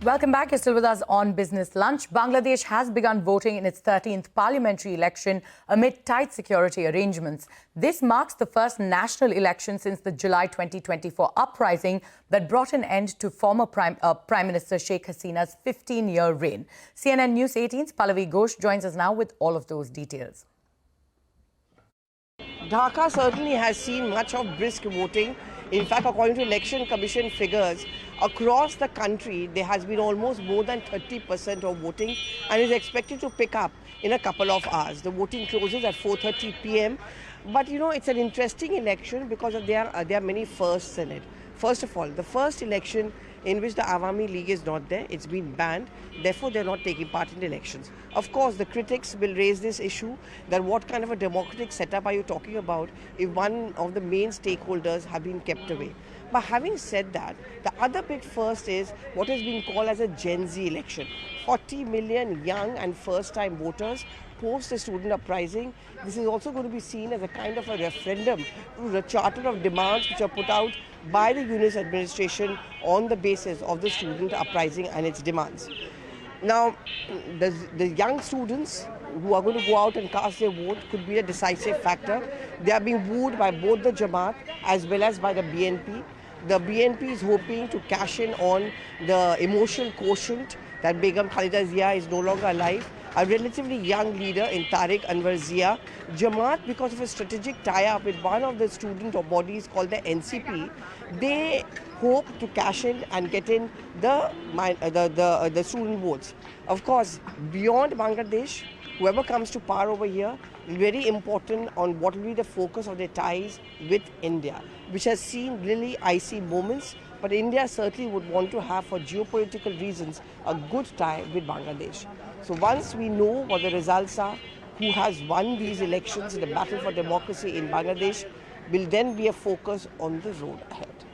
Welcome back. You're still with us on Business Lunch. Bangladesh has begun voting in its 13th parliamentary election amid tight security arrangements. This marks the first national election since the July 2024 uprising that brought an end to former Prime Minister Sheikh Hasina's 15-year reign. CNN News 18's Pallavi Ghosh joins us now with all of those details. Dhaka certainly has seen much of brisk voting. In fact, according to Election Commission figures, across the country, there has been almost more than 30% of voting and is expected to pick up in a couple of hours. The voting closes at 4:30 p.m. But, you know, it's an interesting election because there are many firsts in it. First of all, the first election in which the Awami League is not there, it's been banned, therefore they're not taking part in the elections. Of course, the critics will raise this issue that what kind of a democratic setup are you talking about if one of the main stakeholders have been kept away. But having said that, the other big first is what is being called as a Gen Z election. 40 million young and first-time voters post the student uprising. This is also going to be seen as a kind of a referendum to the charter of demands which are put out by the Yunus administration on the basis of the student uprising and its demands. Now, the young students who are going to go out and cast their vote could be a decisive factor. They are being wooed by both the Jamaat as well as by the BNP. The BNP is hoping to cash in on the emotional quotient that Begum Khalida Zia is no longer alive. A relatively young leader in Tariq Anwar Zia. Jamaat, because of a strategic tie-up with one of the student bodies called the NCP, they hope to cash in and get in the student votes. Of course, beyond Bangladesh, whoever comes to power over here, very important on what will be the focus of their ties with India, which has seen really icy moments. But India certainly would want to have, for geopolitical reasons, a good tie with Bangladesh. So once we know what the results are, who has won these elections, the battle for democracy in Bangladesh, will then be a focus on the road ahead.